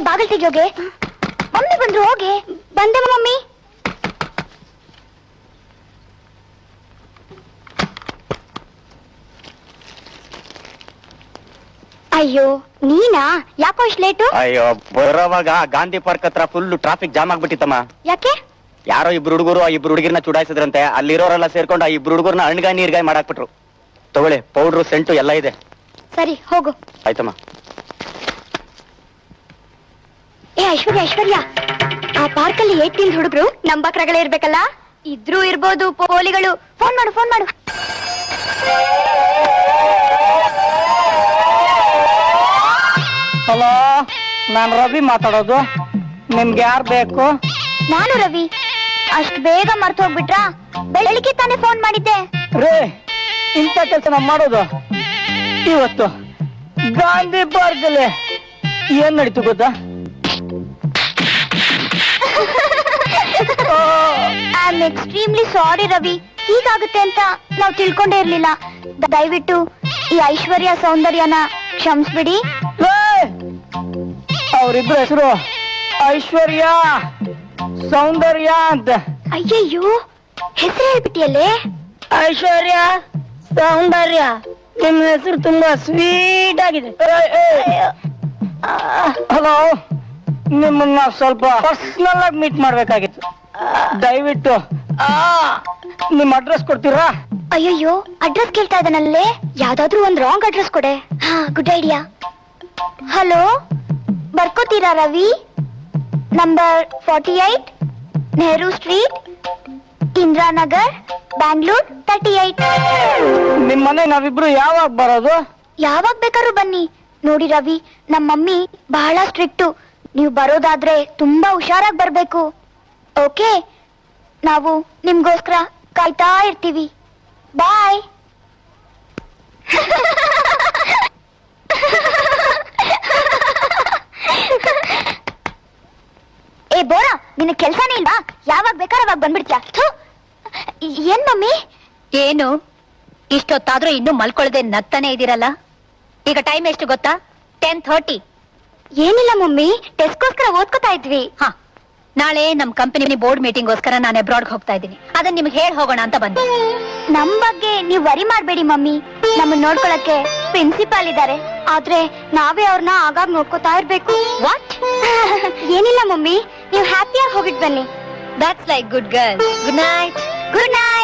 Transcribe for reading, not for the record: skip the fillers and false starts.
ಬಾಗಿಲು ತೆಗಿಯೋಗೆ. ಮಮ್ಮಿ ಬಂದ್ರು, ಹೋಗೆ. ಬಂದೆ ಮಮ್ಮಿ. ಅಯ್ಯೋ ನೀನಾ? ಯಾಕೋ ಇಷ್ಟು ಲೇಟು? ಅಯ್ಯೋ ಬರೋವಾಗ ಗಾಂಧಿ ಪಾರ್ಕ್ ಹತ್ರ ಫುಲ್ ಟ್ರಾಫಿಕ್ ಜಾಮ್ ಆಗ್ಬಿಟ್ಟಿತ್ತಮ್ಮ. ಯಾಕೆ? ಯಾರೋ ಇಬ್ರು ಹುಡುಗರು ಆ ಇಬ್ರು ಹುಡುಗಿರ್ನ ಚುಡಾಯಿಸಿದ್ರಂತೆ. ಅಲ್ಲಿರೋರೆಲ್ಲ ಸೇರ್ಕೊಂಡು ಆ ಇಬ್ರು ಹುಡುಗರ್ನ ಅಣ್ಗಾಯಿ ನೀರ್ಗಾಯಿ ಮಾಡಾಕ್ಬಿಟ್ರು. ತಗೊಳ್ಳಿ, ಪೌಡ್ರು ಸೆಂಟು ಎಲ್ಲ ಇದೆ. ಸರಿ ಹೋಗು. ಆಯ್ತಮ್ಮ. ಏ ಐಶ್ವರ್ಯ, ಐಶ್ವರ್ಯ, ಆ ಪಾರ್ಕಲ್ಲಿ 8 ಹುಡುಗರು ನಂಬಕ್ರಗಳೇ ಇರ್ಬೇಕಲ್ಲ? ಇದ್ರೂ ಇರ್ಬೋದು ಪೋಲಿಗಳು. ಫೋನ್ ಮಾಡು, ಫೋನ್ ಮಾಡು. ಹಲೋ, ನಾನು ರವಿ ಮಾತಾಡೋದು. ನಿಮ್ಗೆ ಯಾರು ಬೇಕು? ನಾನು ರವಿ. ಅಷ್ಟು ಬೇಗ ಮರ್ತು ಹೋಗ್ಬಿಟ್ರಾ? ಬೆಳಿಗ್ಗೆ ತಾನೇ ಫೋನ್ ಮಾಡಿದ್ದೆ. ರೇ, ಇಂಥ ಕೆಲಸ ನಾವು ಮಾಡೋದು. ಇವತ್ತು ಗಾಂಧಿ ಪಾರ್ಕಲ್ಲಿ ಏನ್ ನಡೀತು ಗೊತ್ತಾ? I am extremely sorry Ravi. ಹೀಗಾಗುತ್ತೆ ಅಂತ ನಾವು ತಿಳ್ಕೊಂಡೇ ಇರ್ಲಿಲ್ಲ. ದಯವಿಟ್ಟು ಈ ಐಶ್ವರ್ಯ ಸೌಂದರ್ಯನ ಕ್ಷಮಿಸ್ಬಿಡಿ. ಅವ್ರಿಬ್ರು ಹೆಸರು ಐಶ್ವರ್ಯ ಸೌಂದರ್ಯ ಅಂತ. ಅಯ್ಯಯ್ಯೋ, ಹೆಸರು ಹೇಳ್ಬಿಟ್ಟಿಯಲ್ಲೇ. ಐಶ್ವರ್ಯ ಸೌಂದರ್ಯ, ನಿಮ್ಮ ಹೆಸರು ತುಂಬಾ ಸ್ವೀಟ್ ಆಗಿದೆ. ಹಲೋ, ನಿಮ್ಮನ್ನ ಸ್ವಲ್ಪ ಪರ್ಸನಲ್ ಆಗಿ ಮೀಟ್ ಮಾಡ್ಬೇಕಾಗಿತ್ತು. ದಯವಿಟ್ಟು ನಿಮ್ಮ ಅಡ್ರೆಸ್ ಕೊಡ್ತೀರಾ? ಅಯ್ಯಯ್ಯೋ, ಅಡ್ರೆಸ್ ಕೇಳ್ತಾ ಇದ್ದಾನಲ್ಲೇ. ಯಾವ್ದಾದ್ರು ಒಂದ್ ರಾಂಗ್ ಅಡ್ರೆಸ್ ಕೊಡೆ. ಹಾ, ಗುಡ್ ಐಡಿಯಾ. ಹಲೋ, ಬರ್ಕೋತೀರಾ ರವಿ? Number 48 Nehru street, Indiranagar, Bangalore 38. ನಿಮ್ ಮನೆ ನಾವಿಬ್ರು ಯಾವಾಗ ಬರೋದು? ಯಾವಾಗ ಬೇಕಾದ್ರೂ ಬನ್ನಿ. ನೋಡಿ ರವಿ, ನಮ್ಮ ಮಮ್ಮಿ ಬಹಳ ಸ್ಟ್ರಿಕ್ಟು. ನೀವು ಬರೋದಾದ್ರೆ ತುಂಬಾ ಹುಷಾರಾಗಿ ಬರ್ಬೇಕು. ಓಕೆ? ನಾವು ನಿಮ್ಗೋಸ್ಕರ ಕಾಯ್ತಾ ಇರ್ತೀವಿ. ಬಾಯ್. ಏ ಬೋರಾ, ನಿನ್ನ ಕೆಲ್ಸನೇ ಇಲ್ವಾ? ಯಾವಾಗ ಬೇಕಾದ್ರೆ ಅವಾಗ ಬಂದ್ಬಿಡ್ತೀಯ. ಏನ್ ಮಮ್ಮಿ? ಏನು ಇಷ್ಟೊತ್ತಾದ್ರೂ ಇನ್ನೂ ಮಲ್ಕೊಳ್ಳದೆ ನಗ್ತಾನೆ ಇದೀರಲ್ಲ? ಈಗ ಟೈಮ್ ಎಷ್ಟು ಗೊತ್ತಾ? 10:30. ಏನಿಲ್ಲ ಮಮ್ಮಿ, ಟೆಸ್ಟ್ಗೋಸ್ಕರ ಓದ್ಕೋತಾ ಇದ್ವಿ. ಹಾ, ನಾಳೆ ನಮ್ ಕಂಪನಿ ಬೋರ್ಡ್ ಮೀಟಿಂಗ್ಗೋಸ್ಕರ ನಾನು ಅಬ್ರಾಡ್ ಹೋಗ್ತಾ ಇದ್ದೀನಿ. ಅದನ್ನ ನಿಮ್ಗೆ ಹೇಳಿ ಹೋಗೋಣ ಅಂತ ಬಂದೆ. ನಮ್ ಬಗ್ಗೆ ನೀವ್ ವರಿ ಮಾಡ್ಬೇಡಿ ಮಮ್ಮಿ. ನಮ್ಮನ್ನ ನೋಡ್ಕೊಳಕ್ಕೆ ಪ್ರಿನ್ಸಿಪಾಲ್ ಇದ್ದಾರೆ. ಆದ್ರೆ ನಾವೇ ಅವ್ರನ್ನ ಆಗಾಗ ನೋಡ್ಕೋತಾ ಇರ್ಬೇಕು. ವಾಟ್? ಏನಿಲ್ಲ ಮಮ್ಮಿ, ನೀವು ಹ್ಯಾಪಿಯಾಗಿ ಹೋಗಿಟ್ ಬನ್ನಿ. That's like good girl. Good night. Good night.